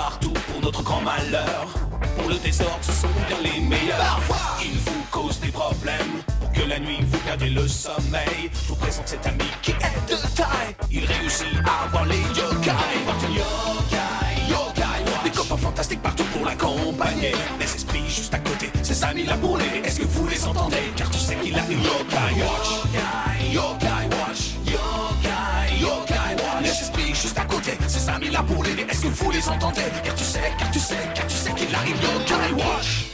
partout pour notre grand malheur. Pour le désordre, ce sont bien les meilleurs. Parfois, ils vous causent des problèmes. Pour que la nuit vous perdiez le sommeil, je vous présente cet ami qui est de taille. Il réussit à avoir les yokai. Porte une yokai, yokai watch. Des copains fantastiques partout pour l'accompagner. Des esprits juste à côté, ses amis là pour l'aider. Est-ce que vous les entendez? Car tu sais qu'il a une yokai watch. Yokai, yokai watch. Yokai, yokai watch. Les esprits juste à côté, ses amis là pour l'aider. Est-ce que vous les entendez? Car tu sais qu'il a une yokai watch.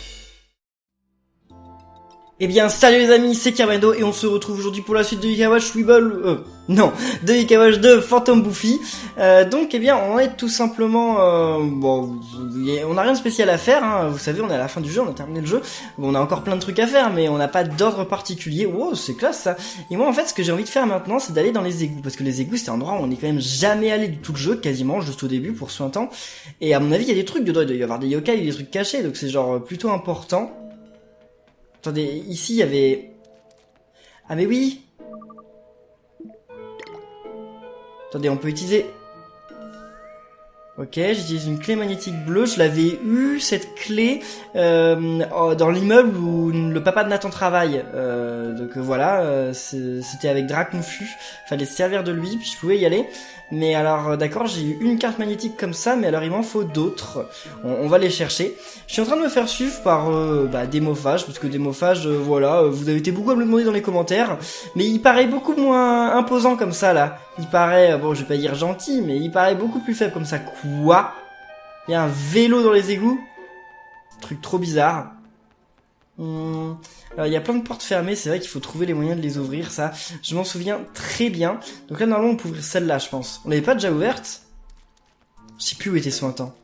Eh bien, salut les amis, c'est Kermendo et on se retrouve aujourd'hui pour la suite de Yokai Watch de Yokai Watch de Phantom Buffy. Donc, eh bien, on est tout simplement, on n'a rien de spécial à faire, hein. Vous savez, on est à la fin du jeu, on a terminé le jeu. Bon, on a encore plein de trucs à faire, mais on n'a pas d'ordre particulier. Wow, c'est classe ça. Et moi, en fait, ce que j'ai envie de faire maintenant, c'est d'aller dans les égouts, parce que les égouts, c'est un endroit où on est quand même jamais allé du tout le jeu, quasiment, juste au début, pour un temps. Et à mon avis, il y a des trucs dedans, il doit y avoir des yokai, des trucs cachés, donc c'est genre plutôt important. Attendez, ici il y avait... Ah mais oui. Attendez, on peut utiliser... Ok, j'utilise une clé magnétique bleue, je l'avais eu, cette clé, dans l'immeuble où le papa de Nathan travaille. Donc voilà, c'était avec Draconfu, fallait se servir de lui, puis je pouvais y aller. Mais alors, d'accord, j'ai eu une carte magnétique comme ça, mais alors il m'en faut d'autres. On va les chercher. Je suis en train de me faire suivre par Démophage, parce que Démophage, voilà, vous avez été beaucoup à me le demander dans les commentaires, mais il paraît beaucoup moins imposant comme ça, là. Il paraît, bon, je vais pas dire gentil, mais il paraît beaucoup plus faible comme ça. Quoi? Il y a un vélo dans les égouts? Truc trop bizarre. Alors il y a plein de portes fermées, c'est vrai qu'il faut trouver les moyens de les ouvrir, ça, je m'en souviens très bien. Donc là normalement on peut ouvrir celle-là, je pense. On l'avait pas déjà ouverte? Je sais plus où était son temps.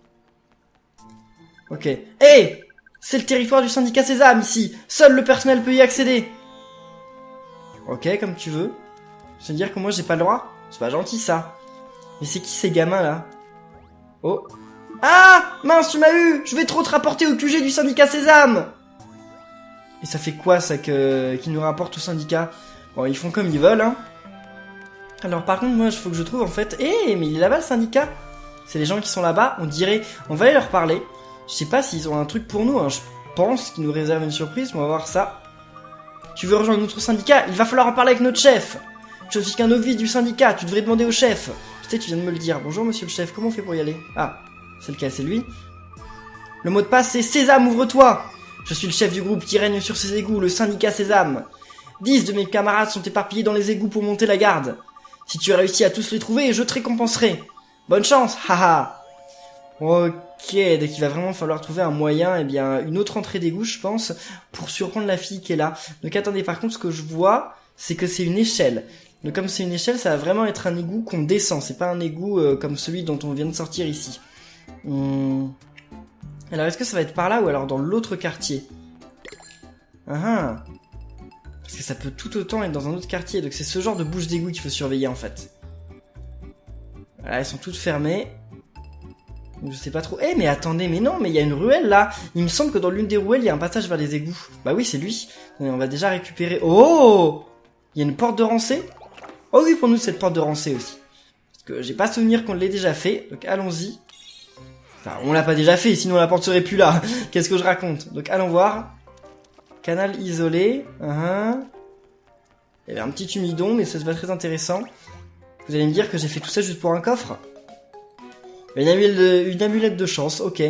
Ok. Hey, c'est le territoire du syndicat Sésame ici. Seul le personnel peut y accéder. Ok, comme tu veux. Je veux dire que moi j'ai pas le droit? C'est pas gentil ça. Mais c'est qui ces gamins là? Oh. Ah, mince, tu m'as eu. Je vais trop te rapporter au QG du syndicat Sésame. Et ça fait quoi ça qu'ils nous rapportent au syndicat? Bon, ils font comme ils veulent, hein. Alors par contre, moi, il faut que je trouve en fait... mais il est là-bas le syndicat. C'est les gens qui sont là-bas, on dirait... On va aller leur parler. Je sais pas s'ils ont un truc pour nous, hein. Je pense qu'ils nous réservent une surprise, mais on va voir ça. Tu veux rejoindre notre syndicat? Il va falloir en parler avec notre chef. Je suis qu'un novice du syndicat, tu devrais demander au chef. Tu sais, tu viens de me le dire. Bonjour monsieur le chef, comment on fait pour y aller? Ah, c'est le cas, c'est lui. Le mot de passe c'est Sésame, ouvre-toi. Je suis le chef du groupe qui règne sur ces égouts, le syndicat Sésame. 10 de mes camarades sont éparpillés dans les égouts pour monter la garde. Si tu as réussi à tous les trouver, je te récompenserai. Bonne chance, haha. Ok, donc il va vraiment falloir trouver un moyen, une autre entrée d'égout, je pense, pour surprendre la fille qui est là. Donc attendez, par contre, ce que je vois, c'est que c'est une échelle. Donc comme c'est une échelle, ça va vraiment être un égout qu'on descend. C'est pas un égout comme celui dont on vient de sortir ici. Alors est-ce que ça va être par là ou alors dans l'autre quartier? Parce que ça peut tout autant être dans un autre quartier. Donc c'est ce genre de bouche d'égout qu'il faut surveiller en fait. Voilà, elles sont toutes fermées. Je sais pas trop. Mais attendez, mais non, mais il y a une ruelle là. Il me semble que dans l'une des ruelles, il y a un passage vers les égouts. Bah oui, c'est lui. On va déjà récupérer... Oh! Il y a une porte de rancée? Oh oui, pour nous, cette porte de rancée aussi. Parce que j'ai pas souvenir qu'on l'ait déjà fait. Donc allons-y. Enfin, on l'a pas déjà fait, sinon la porte serait plus là. Qu'est-ce que je raconte? Donc allons voir. Canal isolé. Il y avait un petit humidon, mais ça se voit très intéressant. Vous allez me dire que j'ai fait tout ça juste pour un coffre? Une amulette de chance, ok.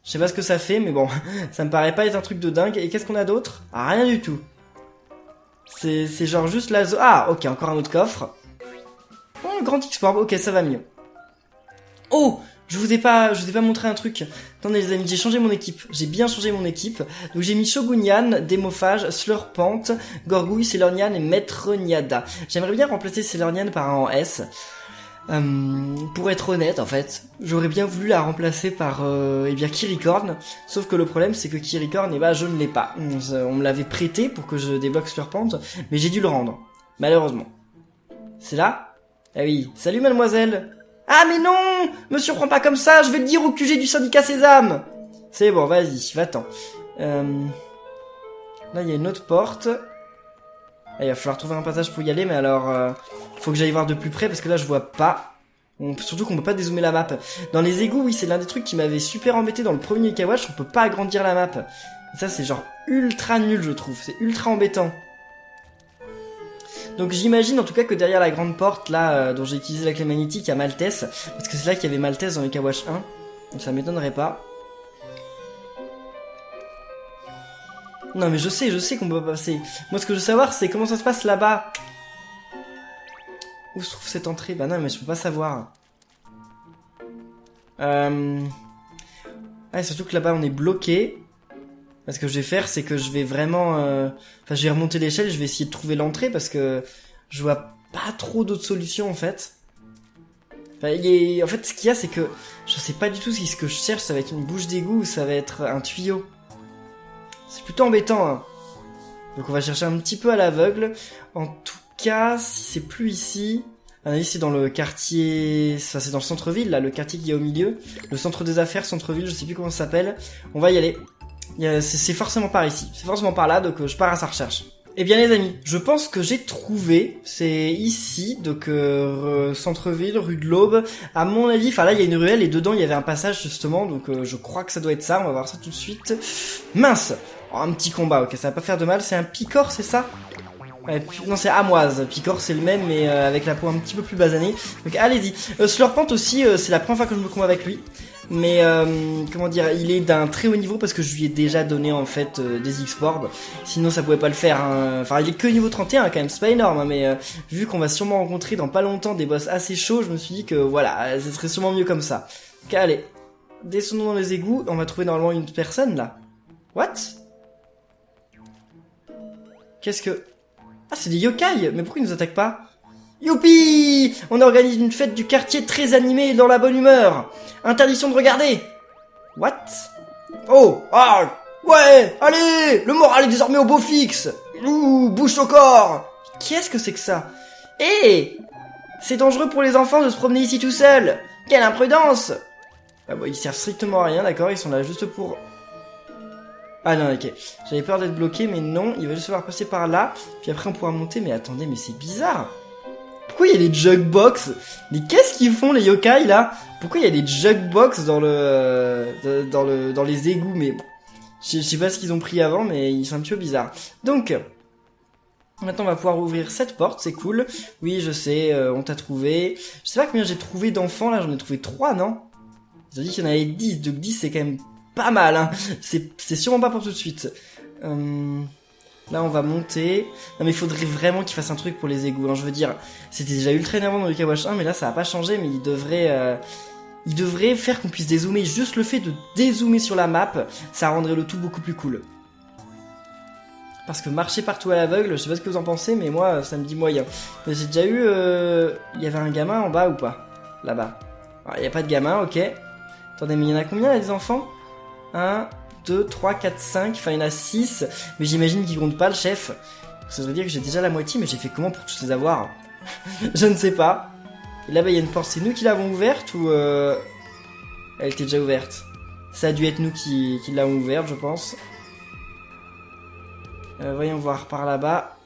Je sais pas ce que ça fait, mais bon, ça me paraît pas être un truc de dingue. Et qu'est-ce qu'on a d'autre? Ah, rien du tout. C'est genre juste la zone... Ah, ok, encore un autre coffre. Oh, grand X-Orb, ok, ça va mieux. Oh! Je vous ai pas montré un truc. Attendez les amis, j'ai changé mon équipe. J'ai bien changé mon équipe. Donc j'ai mis Shogunyan, Démophage, Slurpant, Gorgouille, Sailornian et Maître Niada. J'aimerais bien remplacer Sailornian par un en S. Pour être honnête, en fait, j'aurais bien voulu la remplacer par Kiricorn. Sauf que le problème, c'est que Kiricorn, je ne l'ai pas. On me l'avait prêté pour que je débloque Slurpant, mais j'ai dû le rendre. Malheureusement. C'est là? Ah oui. Salut mademoiselle. Ah mais non! Me surprends pas comme ça, je vais le dire au QG du syndicat Sésame! C'est bon, vas-y, va-t'en. Là, il y a une autre porte. Là, il va falloir trouver un passage pour y aller, mais alors... faut que j'aille voir de plus près, parce que là, je vois pas. Surtout qu'on peut pas dézoomer la map. Dans les égouts, oui, c'est l'un des trucs qui m'avait super embêté dans le premier Kawatch, on peut pas agrandir la map. Et ça, c'est genre ultra nul, je trouve. C'est ultra embêtant. Donc j'imagine en tout cas que derrière la grande porte, là, dont j'ai utilisé la clé magnétique, il y a Maltese. Parce que c'est là qu'il y avait Maltese dans les Kawatch 1. Donc ça m'étonnerait pas. Non mais je sais qu'on peut pas passer. Moi ce que je veux savoir c'est comment ça se passe là-bas. Où se trouve cette entrée? Bah non mais je peux pas savoir. Ah, surtout que là-bas on est bloqué. Ce que je vais faire c'est que je vais vraiment... Enfin je vais remonter l'échelle, je vais essayer de trouver l'entrée parce que je vois pas trop d'autres solutions en fait. Enfin, en fait ce qu'il y a c'est que je sais pas du tout si ce que je cherche ça va être une bouche d'égout ou ça va être un tuyau. C'est plutôt embêtant, hein. Donc on va chercher un petit peu à l'aveugle. En tout cas, si c'est plus ici... À mon avis, c'est dans le quartier... Enfin, c'est dans le centre-ville, là, le quartier qui est au milieu. Le centre des affaires, centre-ville, je sais plus comment ça s'appelle. On va y aller. C'est forcément par ici. C'est forcément par là, donc je pars à sa recherche. Eh bien les amis, je pense que j'ai trouvé, c'est ici, donc centre-ville, rue de l'Aube, à mon avis, enfin là il y a une ruelle et dedans il y avait un passage justement, donc je crois que ça doit être ça, on va voir ça tout de suite. Mince, oh, un petit combat, ok, ça va pas faire de mal, c'est un picor, c'est ça? Ouais, non c'est Amoise, picor c'est le même mais avec la peau un petit peu plus basanée, donc allez-y. Slurpant aussi, c'est la première fois que je me combats avec lui. Mais comment dire, il est d'un très haut niveau parce que je lui ai déjà donné en fait des X-Orbs. Sinon ça pouvait pas le faire, hein. Enfin il est que niveau 31 quand même, c'est pas énorme, hein, mais vu qu'on va sûrement rencontrer dans pas longtemps des boss assez chauds, je me suis dit que voilà, ce serait sûrement mieux comme ça. Donc allez, descendons dans les égouts, on va trouver normalement une personne là. What? Qu'est-ce que... Ah c'est des yokai, mais pourquoi ils nous attaquent pas? Youpi! On organise une fête du quartier très animée et dans la bonne humeur. Interdiction de regarder. What? Oh! Ah! Ouais! Allez! Le moral est désormais au beau fixe. Ouh! Bouche au corps. Qu'est-ce que c'est que ça? Eh! C'est dangereux pour les enfants de se promener ici tout seul. Quelle imprudence! Ah bon, ils servent strictement à rien, d'accord? Ils sont là juste pour... Ah non, ok. J'avais peur d'être bloqué, mais non. Il va juste falloir passer par là. Puis après on pourra monter, mais attendez, mais c'est bizarre. Pourquoi il y a des jugbox? Mais qu'est-ce qu'ils font les yokai là? Pourquoi il y a des jugbox dans les égouts? Mais je sais pas ce qu'ils ont pris avant, mais ils sont un petit peu bizarres. Donc maintenant on va pouvoir ouvrir cette porte, c'est cool. Oui je sais, on t'a trouvé. Je sais pas combien j'ai trouvé d'enfants là, j'en ai trouvé 3 non? Ils ont dit qu'il y en avait 10, donc 10 c'est quand même pas mal hein. C'est sûrement pas pour tout de suite. Là on va monter. Non mais il faudrait vraiment qu'il fasse un truc pour les égouts, hein. Je veux dire, c'était déjà ultra énervant dans le Kawatch 1, mais là ça va pas changer, mais il devrait faire qu'on puisse dézoomer. Juste le fait de dézoomer sur la map, ça rendrait le tout beaucoup plus cool. Parce que marcher partout à l'aveugle, je sais pas ce que vous en pensez, mais moi ça me dit moyen. Mais j'ai déjà eu... Il y avait un gamin en bas ou pas? Là-bas. Il y a pas de gamin, ok. Attendez, mais il y en a combien là des enfants? 1, 2, 3, 4, 5, enfin il y en a 6, mais j'imagine qu'ils comptent pas le chef. Ça veut dire que j'ai déjà la moitié, mais j'ai fait comment pour tous les avoir? Je ne sais pas. Et là-bas il y a une porte, c'est nous qui l'avons ouverte ou elle était déjà ouverte? Ça a dû être nous qui l'avons ouverte, je pense. Voyons voir par là-bas.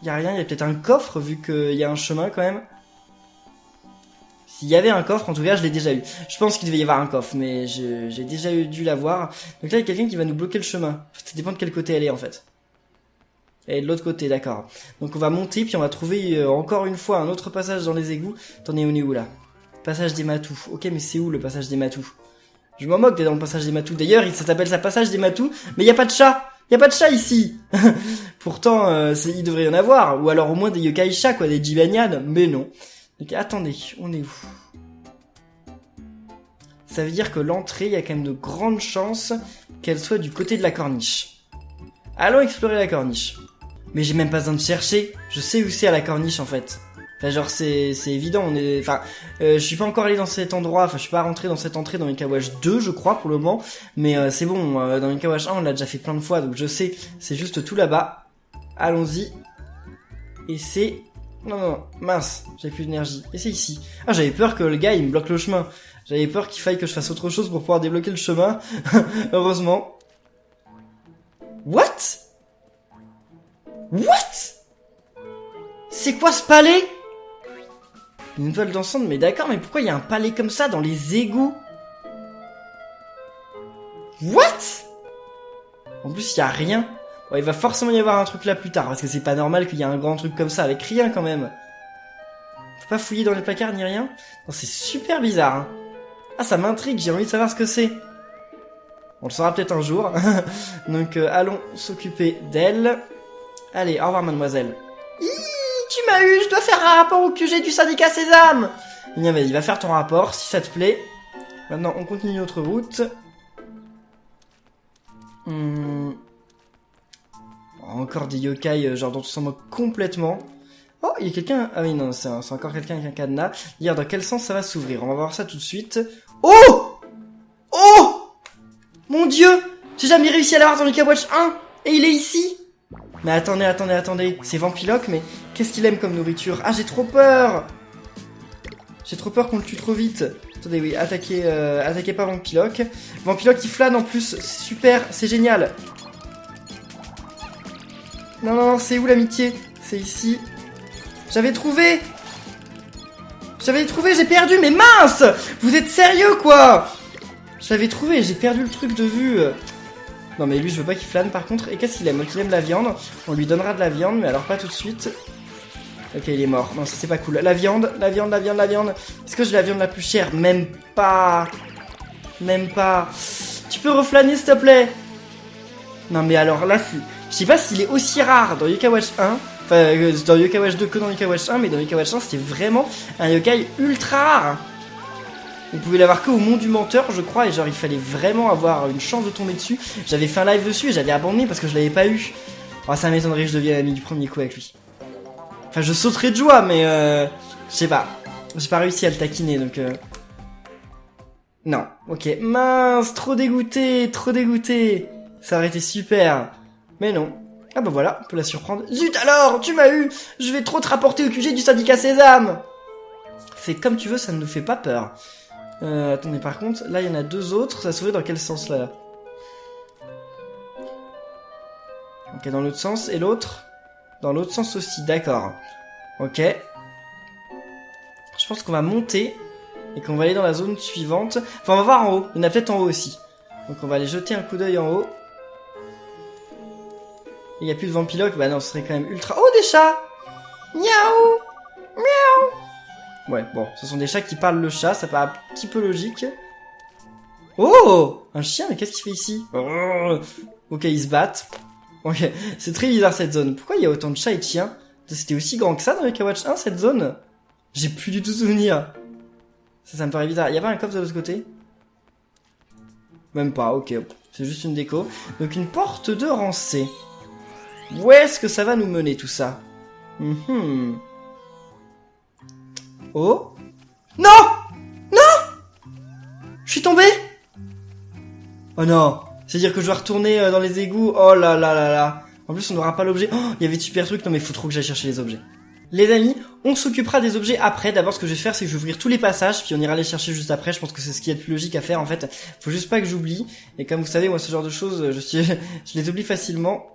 Il y a rien, il y a peut-être un coffre vu qu'il y a un chemin quand même. S'il y avait un coffre, en tout cas, je l'ai déjà eu. Je pense qu'il devait y avoir un coffre, mais j'ai déjà dû l'avoir. Donc là, il y a quelqu'un qui va nous bloquer le chemin. Ça dépend de quel côté elle est, en fait. Elle est de l'autre côté, d'accord. Donc on va monter, puis on va trouver encore une fois un autre passage dans les égouts. Attendez, on est où, là? Passage des Matous. Ok, mais c'est où, le passage des Matous? Je m'en moque d'être dans le passage des Matous. D'ailleurs, ça s'appelle ça passage des Matous, mais il n'y a pas de chat. Il n'y a pas de chat ici. Pourtant, il devrait y en avoir. Ou alors au moins des yokai chats, quoi, des Jibanyan. Mais non. Donc attendez, on est où? Ça veut dire que l'entrée, il y a quand même de grandes chances qu'elle soit du côté de la corniche. Allons explorer la corniche. Mais j'ai même pas besoin de chercher, je sais où c'est à la corniche en fait. Enfin genre c'est évident, je suis pas encore allé dans cet endroit, je suis pas rentré dans cette entrée dans les Kawatch 2 je crois pour le moment. Mais c'est bon, dans les Kawatch 1 on l'a déjà fait plein de fois, donc je sais, c'est juste tout là-bas. Allons-y. Et c'est... Non, mince, j'avais plus d'énergie. Et c'est ici. Ah, j'avais peur que le gars, il me bloque le chemin. J'avais peur qu'il faille que je fasse autre chose pour pouvoir débloquer le chemin. Heureusement. What? What? C'est quoi ce palais? Une étoile dansante, mais d'accord, mais pourquoi il y a un palais comme ça dans les égouts? What? En plus, il y a rien. Bon, il va forcément y avoir un truc là plus tard, parce que c'est pas normal qu'il y ait un grand truc comme ça avec rien quand même. Faut pas fouiller dans les placards ni rien. Non, c'est super bizarre. Hein. Ah, ça m'intrigue, j'ai envie de savoir ce que c'est. On le saura peut-être un jour. Donc, allons s'occuper d'elle. Allez, au revoir, mademoiselle. Tu m'as eu, je dois faire un rapport au QG du syndicat Sésame. Bien, vas-y, va faire ton rapport, si ça te plaît. Maintenant, on continue notre route. Encore des yokai, genre dont on s'en moque complètement. Oh, il y a quelqu'un... Ah oui, non, c'est encore quelqu'un avec un cadenas. Hier, dans quel sens ça va s'ouvrir? On va voir ça tout de suite. Oh! Oh! Mon Dieu! J'ai jamais réussi à l'avoir dans Yokai Watch 1! Et il est ici! Mais attendez. C'est Vampiloque, mais qu'est-ce qu'il aime comme nourriture? Ah, j'ai trop peur! J'ai trop peur qu'on le tue trop vite. Attendez, oui, attaquez pas Vampiloque. Vampiloque qui flâne en plus, c'est super, c'est génial. Non, c'est où l'amitié? C'est ici. J'avais trouvé, j'ai perdu, mais mince! Vous êtes sérieux, quoi? J'avais trouvé, j'ai perdu le truc de vue. Non, mais lui, je veux pas qu'il flâne, par contre. Et qu'est-ce qu'il aime? Il aime la viande. On lui donnera de la viande, mais alors pas tout de suite. Ok, il est mort. Non, ça, c'est pas cool. La viande. Est-ce que j'ai la viande la plus chère? Même pas. Tu peux reflâner, s'il te plaît? Non, mais alors, là, je sais pas s'il est aussi rare dans Yokai Watch 1. Enfin, dans Yokai Watch 2 que dans Yokai Watch 1, mais dans Yokai Watch 1, c'était vraiment un yokai ultra rare. On pouvait l'avoir que au Mont du Menteur, je crois, et genre, il fallait vraiment avoir une chance de tomber dessus. J'avais fait un live dessus et j'avais abandonné parce que je l'avais pas eu. Oh, ça m'étonnerait que je devienne ami du premier coup avec lui. Enfin, je sauterais de joie, mais je sais pas. J'ai pas réussi à le taquiner, donc non, ok. Mince, trop dégoûté. Ça aurait été super. Mais non. Ah bah voilà, on peut la surprendre. Zut alors, tu m'as eu. Je vais trop te rapporter au QG du syndicat Sésame. Fais comme tu veux, ça ne nous fait pas peur. Attendez, par contre, là il y en a deux autres. Ça s'ouvrait dans quel sens là? Ok, dans l'autre sens. Et l'autre? Dans l'autre sens aussi, d'accord. Ok. Je pense qu'on va monter. Et qu'on va aller dans la zone suivante. Enfin, on va voir en haut. Il y en a peut-être en haut aussi. Donc on va aller jeter un coup d'œil en haut. Il n'y a plus de Vampiloque, bah non, ce serait quand même ultra... Oh, des chats! Miaou! Ouais, bon, ce sont des chats qui parlent le chat, ça paraît un petit peu logique. Oh! Un chien, mais qu'est-ce qu'il fait ici? Ok, ils se battent. Ok, c'est très bizarre cette zone. Pourquoi il y a autant de chats et de chiens? C'était aussi grand que ça dans Yokai Watch 1, cette zone? J'ai plus du tout souvenir. Ça me paraît bizarre. Il y a pas un coffre de l'autre côté? Même pas, ok. C'est juste une déco. Donc une porte de rancée. Où est-ce que ça va nous mener tout ça? Oh? Non! Je suis tombé? Oh non! C'est-à-dire que je dois retourner dans les égouts? Oh là là là là! En plus on n'aura pas l'objet. Oh, il y avait de super trucs. Non mais faut trop que j'aille chercher les objets. Les amis, on s'occupera des objets après. D'abord, ce que je vais faire, c'est que je vais ouvrir tous les passages, puis on ira les chercher juste après. Je pense que c'est ce qui est le plus logique à faire, en fait. Faut juste pas que j'oublie. Et comme vous savez, moi, ce genre de choses, je les oublie facilement.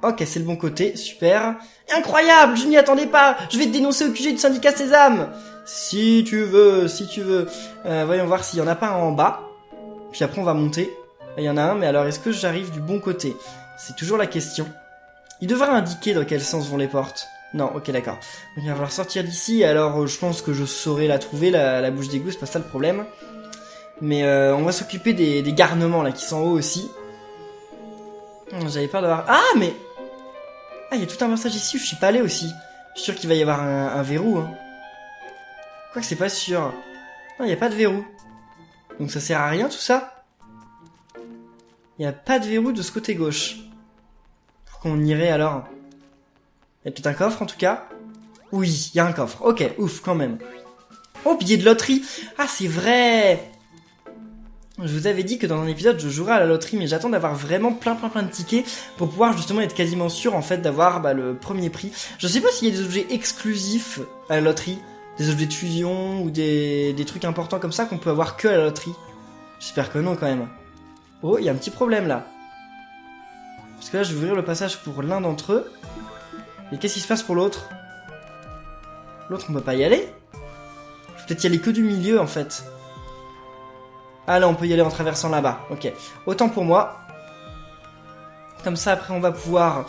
Ok, c'est le bon côté, super. Incroyable, je m'y attendais pas. Je vais te dénoncer au QG du syndicat Sésame. Si tu veux. Voyons voir s'il y en a pas un en bas. Puis après, on va monter. Il y en a un, mais alors, est-ce que j'arrive du bon côté? C'est toujours la question. Il devrait indiquer dans quel sens vont les portes. Non, ok, d'accord. Donc il va falloir sortir d'ici, alors je pense que je saurai la trouver, la bouche d'égout, c'est pas ça le problème. Mais on va s'occuper des garnements là qui sont en haut aussi. J'avais peur d'avoir... Ah, mais... Ah, il y a tout un passage ici où je suis pas allé aussi. Je suis sûr qu'il va y avoir un verrou, hein. Quoique c'est pas sûr. Non, il y a pas de verrou. Donc ça sert à rien tout ça. Il y a pas de verrou de ce côté gauche. Pourquoi on irait alors? Il y a peut-être un coffre en tout cas. Oui, il y a un coffre. Ok, ouf, quand même. Oh, billet de loterie. Ah, c'est vrai. Je vous avais dit que dans un épisode, je jouerais à la loterie, mais j'attends d'avoir vraiment plein de tickets pour pouvoir justement être quasiment sûr en fait d'avoir le premier prix. Je sais pas s'il y a des objets exclusifs à la loterie, des objets de fusion ou des trucs importants comme ça qu'on peut avoir que à la loterie. J'espère que non quand même. Oh, il y a un petit problème là. Parce que là, je vais ouvrir le passage pour l'un d'entre eux. Et qu'est-ce qui se passe pour l'autre? L'autre, on peut pas y aller? peut-être y aller que du milieu, en fait. Ah là, on peut y aller en traversant là-bas. Ok. Autant pour moi. Comme ça, après, on va pouvoir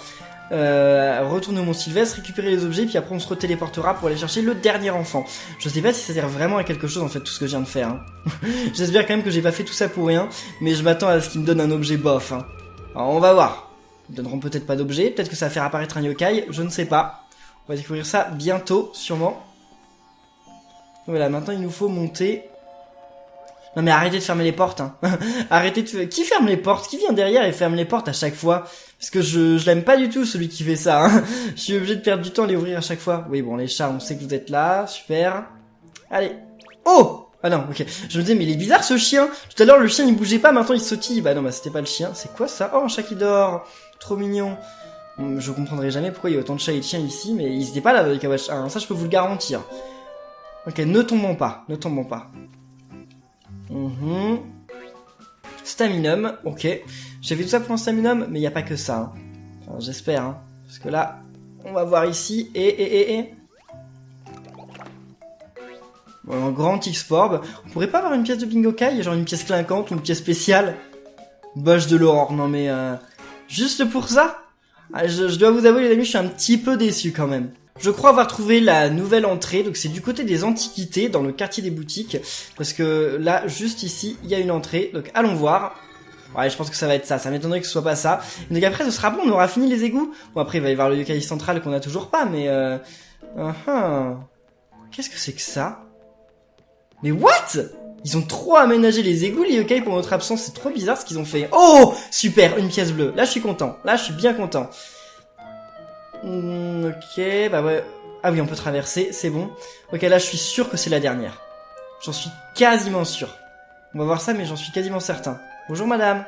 retourner au Mont Sylvestre, récupérer les objets, puis après, on se retéléportera pour aller chercher le dernier enfant. Je sais pas si ça sert vraiment à quelque chose, en fait, tout ce que je viens de faire. Hein. J'espère quand même que j'ai pas fait tout ça pour rien, mais je m'attends à ce qu'ils me donnent un objet bof. Hein. Alors, on va voir. Ils me donneront peut-être pas d'objet, peut-être que ça va faire apparaître un yokai, je ne sais pas. On va découvrir ça bientôt, sûrement. Voilà, maintenant, il nous faut monter... Non mais arrêtez de fermer les portes, hein. Arrêtez de... Qui ferme les portes? Qui vient derrière et ferme les portes à chaque fois? Parce que je l'aime pas du tout, celui qui fait ça, hein. Je suis obligé de perdre du temps à les ouvrir à chaque fois. Oui, bon, les chats, on sait que vous êtes là. Super. Allez. Oh! Ah non, ok. Je me disais, mais il est bizarre ce chien. Tout à l'heure, le chien, il bougeait pas, maintenant il sautille. Bah non, bah c'était pas le chien. C'est quoi ça? Oh, un chat qui dort. Trop mignon. Je comprendrai jamais pourquoi il y a autant de chats et de chiens ici, mais ils étaient pas là avec Kawash 1. Ça, je peux vous le garantir. Ok, ne tombons pas. Ne tombons pas. Staminum, ok. J'ai fait tout ça pour un staminum, mais il n'y a pas que ça. Hein. Enfin, j'espère, hein. Parce que là, on va voir ici, Bon, un grand X-Porb. On pourrait pas avoir une pièce de bingo kai, genre une pièce clinquante ou une pièce spéciale? Bâche de l'aurore, non mais juste pour ça? Je dois vous avouer les amis, je suis un petit peu déçu quand même. Je crois avoir trouvé la nouvelle entrée, donc c'est du côté des antiquités, dans le quartier des boutiques, parce que là, juste ici, il y a une entrée, donc allons voir. Ouais, je pense que ça va être ça m'étonnerait que ce soit pas ça. Donc après, ce sera bon, on aura fini les égouts. Bon, après, il va y avoir le yokai central qu'on a toujours pas, mais Qu'est-ce que c'est que ça? Mais what? Ils ont trop aménagé les égouts, les yokai, pour notre absence, c'est trop bizarre ce qu'ils ont fait. Oh! Super, une pièce bleue. Là, je suis content. Là, je suis bien content. Ok, bah ouais. Ah oui, on peut traverser, c'est bon. Ok, là, je suis sûr que c'est la dernière. J'en suis quasiment sûr. On va voir ça, mais j'en suis quasiment certain. Bonjour, madame.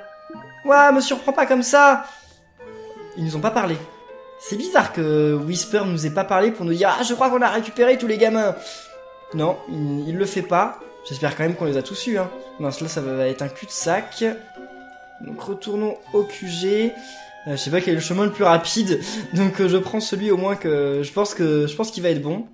Ouah, me surprends pas comme ça. Ils nous ont pas parlé. C'est bizarre que Whisper nous ait pas parlé pour nous dire « Ah, je crois qu'on a récupéré tous les gamins !» Non, il le fait pas. J'espère quand même qu'on les a tous eus, hein. Mince, là, ça va être un cul-de-sac. Donc, retournons au QG. Je sais pas quel est le chemin le plus rapide, donc je prends celui au moins que je pense qu'il va être bon.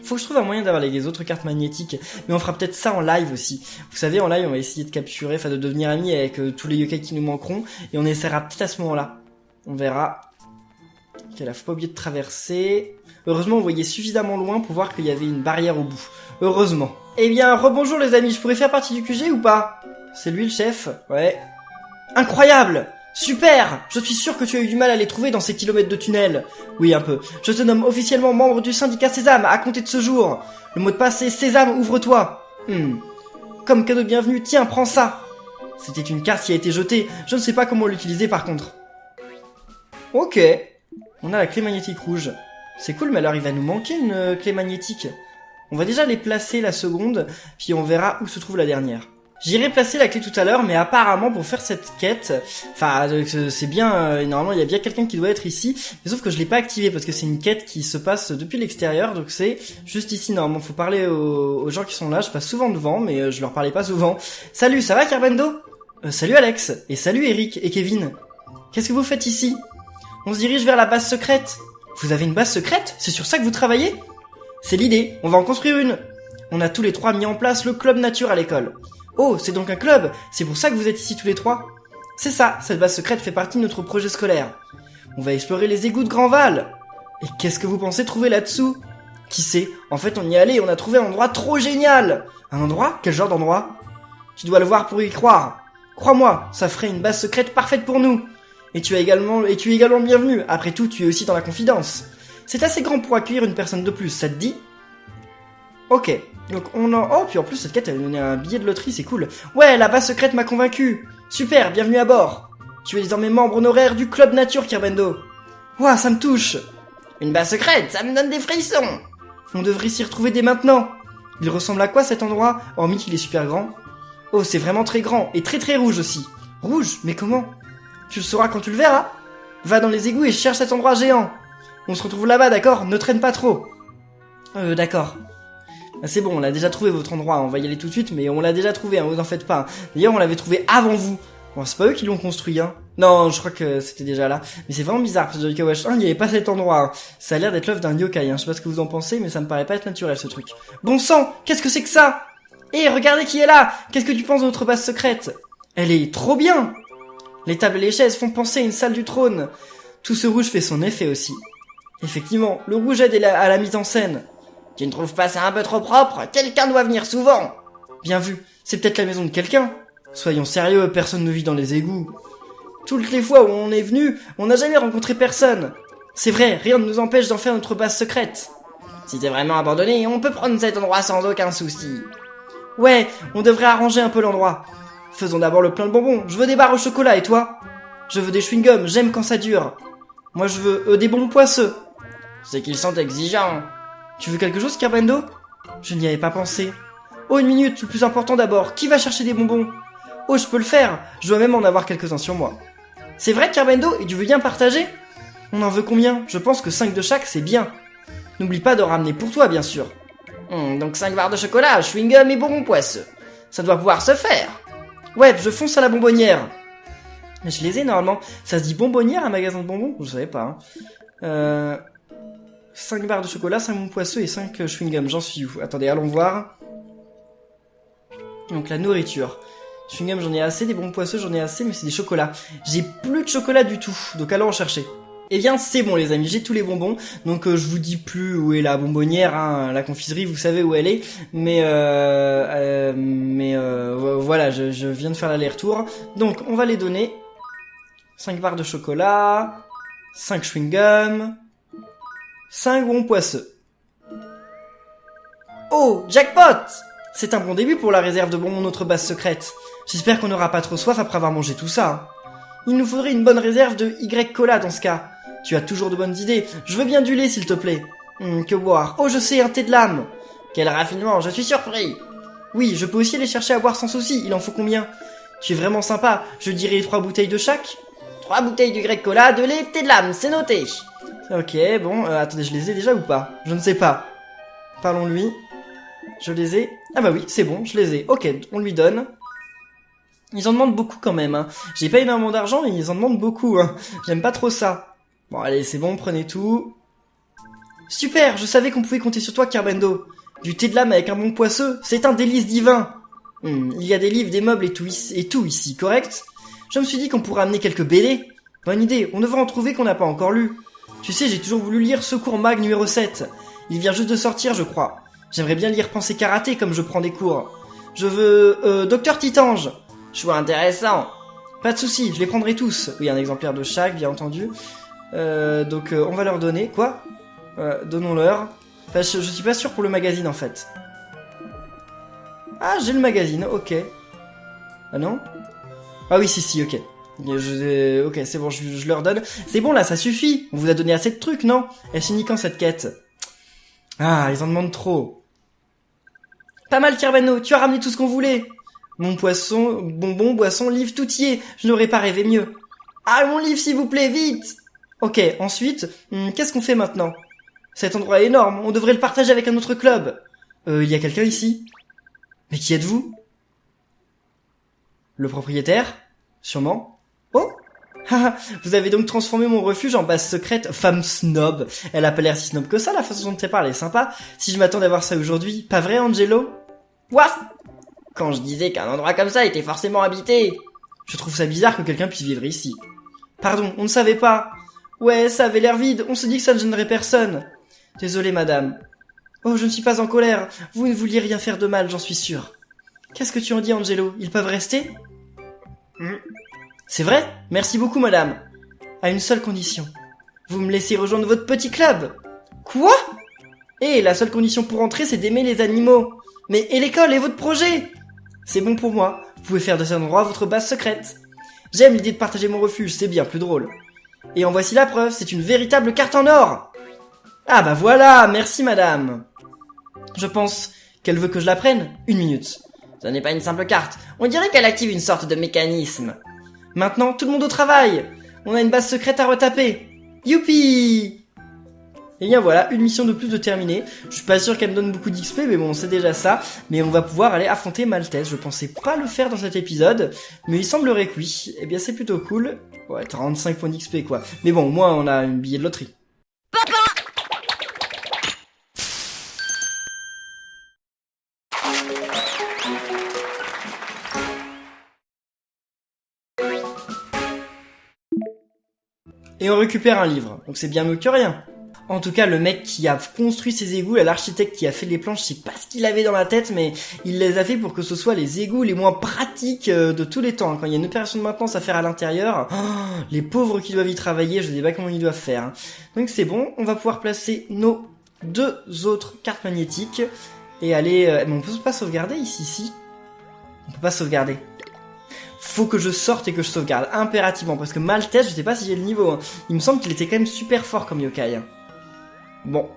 Faut que je trouve un moyen d'avoir les autres cartes magnétiques, mais on fera peut-être ça en live aussi. Vous savez, en live, on va essayer de capturer, enfin de devenir amis avec tous les yokai qui nous manqueront, et on essaiera peut-être à ce moment-là. On verra. Ok, là, faut pas oublier de traverser. Heureusement, on voyait suffisamment loin pour voir qu'il y avait une barrière au bout. Heureusement. Eh bien, rebonjour les amis, je pourrais faire partie du QG ou pas? C'est lui le chef? Ouais. Incroyable! Super! Je suis sûr que tu as eu du mal à les trouver dans ces kilomètres de tunnel. Oui, un peu. Je te nomme officiellement membre du syndicat Sésame à compter de ce jour. Le mot de passe est Sésame, ouvre-toi. Comme cadeau de bienvenue, tiens, prends ça. C'était une carte qui a été jetée. Je ne sais pas comment l'utiliser par contre. Ok. On a la clé magnétique rouge. C'est cool, mais alors il va nous manquer une clé magnétique. On va déjà les placer la seconde, puis on verra où se trouve la dernière. J'irai placer la clé tout à l'heure, mais apparemment pour faire cette quête, enfin c'est bien, normalement il y a bien quelqu'un qui doit être ici, mais sauf que je l'ai pas activé parce que c'est une quête qui se passe depuis l'extérieur, donc c'est juste ici normalement. Faut parler aux gens qui sont là, je passe souvent devant, mais je leur parlais pas souvent. Salut, ça va Carbendo? Salut Alex, et salut Eric et Kevin. Qu'est-ce que vous faites ici? On se dirige vers la base secrète. Vous avez une base secrète? C'est sur ça que vous travaillez? C'est l'idée, on va en construire une. On a tous les trois mis en place le club nature à l'école. Oh, c'est donc un club? C'est pour ça que vous êtes ici tous les trois? C'est ça, cette base secrète fait partie de notre projet scolaire. On va explorer les égouts de Grandval. Et qu'est-ce que vous pensez trouver là-dessous? Qui sait? En fait, on y est allé et on a trouvé un endroit trop génial. Un endroit? Quel genre d'endroit? Tu dois le voir pour y croire. Crois-moi, ça ferait une base secrète parfaite pour nous. Et tu es également bienvenu. Après tout, tu es aussi dans la confidence. C'est assez grand pour accueillir une personne de plus, ça te dit? Ok. Donc oh, puis en plus cette quête elle a donné un billet de loterie, c'est cool. Ouais, la base secrète m'a convaincu. Super, bienvenue à bord. Tu es désormais membre honoraire du Club Nature, Kirbendo. Ouah, ça me touche. Une base secrète, ça me donne des frissons. On devrait s'y retrouver dès maintenant. Il ressemble à quoi cet endroit, hormis qu'il est super grand? Oh, c'est vraiment très grand, et très très rouge aussi. Rouge? Mais comment? Tu le sauras quand tu le verras. Va dans les égouts et cherche cet endroit géant. On se retrouve là-bas, d'accord? Ne traîne pas trop. D'accord. C'est bon, on l'a déjà trouvé votre endroit, on va y aller tout de suite, mais on l'a déjà trouvé, hein, vous en faites pas. D'ailleurs, on l'avait trouvé avant vous. Bon, c'est pas eux qui l'ont construit, hein. Non, je crois que c'était déjà là. Mais c'est vraiment bizarre, parce que dans Yokai Watch 1, il n'y avait pas cet endroit. Hein. Ça a l'air d'être l'œuvre d'un yokai, hein. Je sais pas ce que vous en pensez, mais ça me paraît pas être naturel, ce truc. Bon sang, qu'est-ce que c'est que ça? Eh, regardez qui est là! Qu'est-ce que tu penses de notre base secrète? Elle est trop bien! Les tables et les chaises font penser à une salle du trône. Tout ce rouge fait son effet aussi. Effectivement, le rouge aide à la mise en scène. Tu ne trouves pas ça un peu trop propre? Quelqu'un doit venir souvent! Bien vu, c'est peut-être la maison de quelqu'un. Soyons sérieux, personne ne vit dans les égouts. Toutes les fois où on est venu, on n'a jamais rencontré personne. C'est vrai, rien ne nous empêche d'en faire notre base secrète. Si t'es vraiment abandonné, on peut prendre cet endroit sans aucun souci. Ouais, on devrait arranger un peu l'endroit. Faisons d'abord le plein de bonbons. Je veux des barres au chocolat, et toi? Je veux des chewing-gums, j'aime quand ça dure. Moi je veux des bonbons poisseux. C'est qu'ils sont exigeants. Tu veux quelque chose, Carbendo? Je n'y avais pas pensé. Oh, une minute, le plus important d'abord. Qui va chercher des bonbons? Oh, je peux le faire. Je dois même en avoir quelques-uns sur moi. C'est vrai, Carbendo? Et tu veux bien partager? On en veut combien? Je pense que 5 de chaque, c'est bien. N'oublie pas de ramener pour toi, bien sûr. Donc 5 barres de chocolat, chewing-gum et bonbons poisseux. Ça doit pouvoir se faire. Ouais, je fonce à la bonbonnière. Je les ai normalement. Ça se dit bonbonnière, un magasin de bonbons? Je savais pas. Hein. 5 barres de chocolat, 5 bonbons poisseux et 5 chewing-gums. J'en suis où? Attendez, allons voir. Donc la nourriture. Chewing-gum, j'en ai assez. Des bonbons poisseux, j'en ai assez, mais c'est des chocolats. J'ai plus de chocolat du tout. Donc allons en chercher. Eh bien, c'est bon, les amis, j'ai tous les bonbons. Donc, je vous dis plus où est la bonbonnière, hein, la confiserie, vous savez où elle est. Mais voilà, je viens de faire l'aller-retour. Donc, on va les donner. 5 barres de chocolat, 5 chewing-gums, 5 bonbons poisseux. Oh, jackpot! C'est un bon début pour la réserve de bonbons, notre base secrète. J'espère qu'on n'aura pas trop soif après avoir mangé tout ça. Il nous faudrait une bonne réserve de Y-Cola dans ce cas. Tu as toujours de bonnes idées. Je veux bien du lait, s'il te plaît. Que boire? Oh, je sais, un thé de lame. Quel raffinement, je suis surpris. Oui, je peux aussi aller chercher à boire sans souci. Il en faut combien? Tu es vraiment sympa. Je dirais 3 bouteilles de chaque. 3 bouteilles du Y-Cola, de lait, thé de lame, c'est noté. Ok, bon, attendez, je les ai déjà ou pas? Je ne sais pas. Parlons-lui. Je les ai. Ah bah oui, c'est bon, je les ai. Ok, on lui donne. Ils en demandent beaucoup quand même, hein. J'ai pas énormément d'argent, mais ils en demandent beaucoup, hein. J'aime pas trop ça. Bon, allez, c'est bon, prenez tout. Super, je savais qu'on pouvait compter sur toi, Carbendo. Du thé de lame avec un bon poisseux, c'est un délice divin. Il y a des livres, des meubles et tout ici, correct? Je me suis dit qu'on pourrait amener quelques BD. Bonne idée, on devrait en trouver qu'on n'a pas encore lu. Tu sais, j'ai toujours voulu lire Secours Mag numéro 7. Il vient juste de sortir, je crois. J'aimerais bien lire Pensée Karaté comme je prends des cours. Je veux... Docteur Titange. Choix intéressant. Pas de soucis, je les prendrai tous. Oui, un exemplaire de chaque, bien entendu. Donc on va leur donner. Quoi? Donnons-leur. Enfin, je suis pas sûr pour le magazine, en fait. Ah, j'ai le magazine, ok. Ah non? Ah oui, si, ok. Ok, c'est bon, je leur donne. C'est bon, là, ça suffit. On vous a donné assez de trucs, non? Elle finit quand, cette quête? Ah, ils en demandent trop. Pas mal, Carbeno, tu as ramené tout ce qu'on voulait. Mon poisson, bonbon, boisson, livre, tout y est. Je n'aurais pas rêvé mieux. Ah, mon livre, s'il vous plaît, vite! Ok, ensuite, qu'est-ce qu'on fait maintenant? Cet endroit est énorme, on devrait le partager avec un autre club. Il y a quelqu'un ici? Mais qui êtes-vous? Le propriétaire? Sûrement. Oh! Vous avez donc transformé mon refuge en base secrète. Femme snob. Elle a pas l'air si snob que ça, la façon dont elle parle est sympa. Si je m'attendais à voir ça aujourd'hui. Pas vrai, Angelo? Waf! Quand je disais qu'un endroit comme ça était forcément habité. Je trouve ça bizarre que quelqu'un puisse vivre ici. Pardon, on ne savait pas. Ouais, ça avait l'air vide, on se dit que ça ne gênerait personne. Désolé, madame. Oh, je ne suis pas en colère. Vous ne vouliez rien faire de mal, j'en suis sûr. Qu'est-ce que tu en dis, Angelo? Ils peuvent rester? C'est vrai? Merci beaucoup, madame. À une seule condition. Vous me laissez rejoindre votre petit club. Quoi? La seule condition pour entrer, c'est d'aimer les animaux. Mais et l'école et votre projet? C'est bon pour moi. Vous pouvez faire de cet endroit votre base secrète. J'aime l'idée de partager mon refuge, c'est bien plus drôle. Et en voici la preuve, c'est une véritable carte en or. Ah bah voilà, merci madame. Je pense qu'elle veut que je la prenne. 1 minute. Ce n'est pas une simple carte. On dirait qu'elle active une sorte de mécanisme. Maintenant, tout le monde au travail. On a une base secrète à retaper. Youpi! Et bien voilà, une mission de plus de terminée. Je suis pas sûr qu'elle me donne beaucoup d'XP, mais bon, c'est déjà ça. Mais on va pouvoir aller affronter Maltese. Je pensais pas le faire dans cet épisode, mais il semblerait que oui. Eh bien, c'est plutôt cool. Ouais, 35 points d'XP, quoi. Mais bon, au moins, on a un billet de loterie. Et on récupère un livre, donc c'est bien mieux que rien. En tout cas, le mec qui a construit ces égouts, l'architecte qui a fait les planches, je sais pas ce qu'il avait dans la tête, mais il les a fait pour que ce soit les égouts les moins pratiques de tous les temps. Quand il y a une opération de maintenance à faire à l'intérieur, les pauvres qui doivent y travailler, je sais pas comment ils doivent faire. Donc c'est bon, on va pouvoir placer nos 2 autres cartes magnétiques et aller... mais on peut pas sauvegarder ici, si. On peut pas sauvegarder. Faut que je sorte et que je sauvegarde impérativement parce que Maltese, je sais pas si j'ai le niveau. Il me semble qu'il était quand même super fort comme yokai. Bon,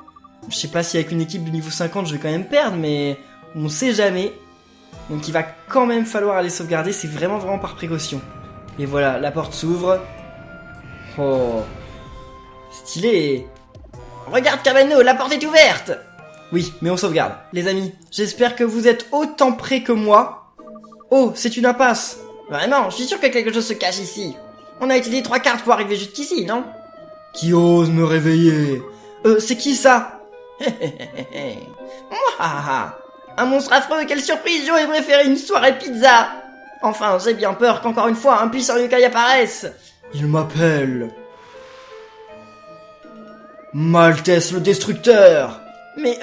je sais pas si avec une équipe de niveau 50 je vais quand même perdre, mais on sait jamais. Donc il va quand même falloir aller sauvegarder, c'est vraiment par précaution. Et voilà, la porte s'ouvre. Oh, stylé. Regarde Cabano, la porte est ouverte. Oui, mais on sauvegarde. Les amis, j'espère que vous êtes autant prêts que moi. Oh, c'est une impasse. Vraiment, je suis sûr que quelque chose se cache ici. On a utilisé 3 cartes pour arriver jusqu'ici, non? Qui ose me réveiller? C'est qui ça? Un monstre affreux, quelle surprise, j'aurais préféré une soirée pizza. Enfin, j'ai bien peur qu'encore une fois un puissant yokai apparaisse. Il m'appelle Maltese le Destructeur. Mais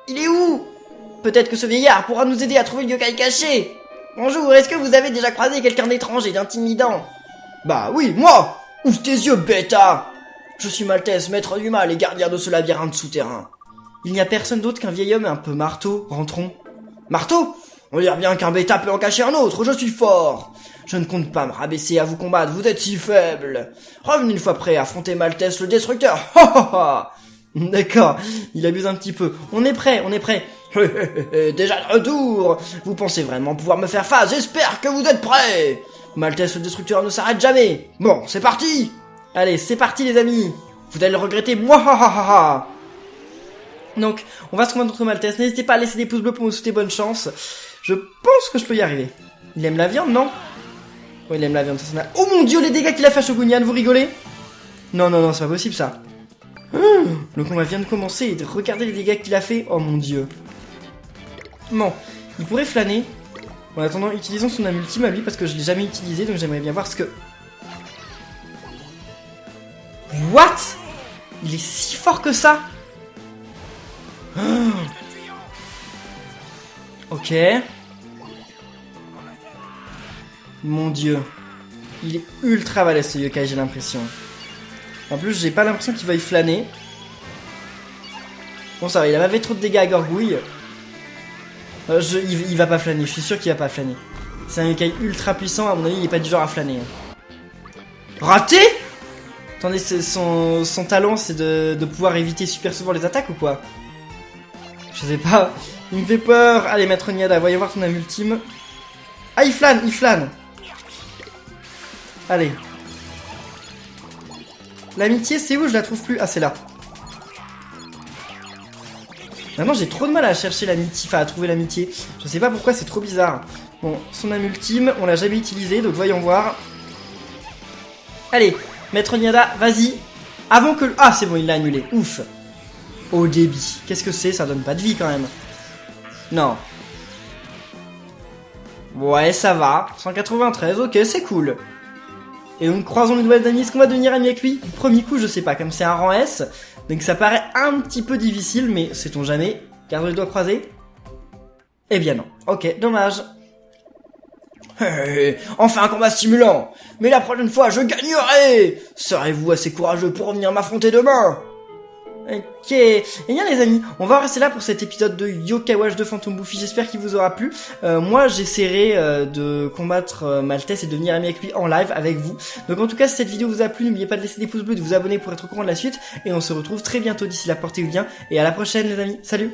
il est où? Peut-être que ce vieillard pourra nous aider à trouver le yokai caché. Bonjour, est-ce que vous avez déjà croisé quelqu'un d'étrange et d'intimidant? Bah oui, moi. Ouvre tes yeux, bêta. Je suis Maltese, maître du mal et gardien de ce labyrinthe souterrain. Il n'y a personne d'autre qu'un vieil homme et un peu marteau, rentrons. Marteau? On dirait bien qu'un bêta peut en cacher un autre, je suis fort. Je ne compte pas me rabaisser à vous combattre, vous êtes si faible. Revenez une fois prêt à affronter Maltese le Destructeur. D'accord, il abuse un petit peu. On est prêt. Déjà de retour. Vous pensez vraiment pouvoir me faire face? J'espère que vous êtes prêts. Maltese le Destructeur ne s'arrête jamais. Bon, c'est parti. Allez, c'est parti les amis. Vous allez le regretter, moi. Donc, on va se combattre contre Maltese. N'hésitez pas à laisser des pouces bleus pour me souhaiter bonne chance. Je pense que je peux y arriver. Il aime la viande, non? Oui, il aime la viande, ça n'a... Oh mon dieu, les dégâts qu'il a fait à Shogunyan, vous rigolez? Non, c'est pas possible ça. Le combat vient de commencer et regardez les dégâts qu'il a fait. Oh mon dieu. Bon, il pourrait flâner. En attendant, utilisons son âme ultime à lui parce que je l'ai jamais utilisé, donc j'aimerais bien voir ce que... What? Il est si fort que ça? Ok. Mon dieu. Il est ultra balèze ce yokai, j'ai l'impression. En plus, j'ai pas l'impression qu'il va y flâner. Bon, ça va, il a pas fait trop de dégâts à Gorgouille. Il va pas flâner, je suis sûr qu'il va pas flâner. C'est un yokai ultra puissant, à mon avis, il est pas du genre à flâner. Raté? Attendez, son talent, c'est de pouvoir éviter super souvent les attaques ou quoi? Je sais pas. Il me fait peur. Allez, Maître Niada, voyons voir ton âme ultime. Ah, il flâne. Allez. L'amitié, c'est où? Je la trouve plus. Ah, c'est là. Maintenant, j'ai trop de mal à chercher l'amitié, enfin à trouver l'amitié. Je sais pas pourquoi, c'est trop bizarre. Bon, son âme ultime, on l'a jamais utilisé, donc voyons voir. Allez, Maître Niada, vas-y. Avant que... Ah, c'est bon, il l'a annulé. Ouf. Au débit. Qu'est-ce que c'est? Ça donne pas de vie quand même. Non. Ouais, ça va. 193, ok, c'est cool. Et donc, croisons les nouvelles amies. Est-ce qu'on va devenir amis avec lui? Du premier coup, je sais pas. Comme c'est un rang S, donc ça paraît un petit peu difficile, mais sait-on jamais? Garde les doigts croisés. Eh bien non. Ok, dommage. Hey, enfin un combat stimulant. Mais la prochaine fois, je gagnerai. Serez-vous assez courageux pour revenir m'affronter demain? Ok, et bien les amis, on va rester là pour cet épisode de Yokai Watch de Phantom Buffy, j'espère qu'il vous aura plu. Moi j'essaierai de combattre Maltese et de devenir ami avec lui en live avec vous. Donc en tout cas si cette vidéo vous a plu, n'oubliez pas de laisser des pouces bleus, de vous abonner pour être au courant de la suite. Et on se retrouve très bientôt, d'ici là portez-vous bien et à la prochaine les amis, salut.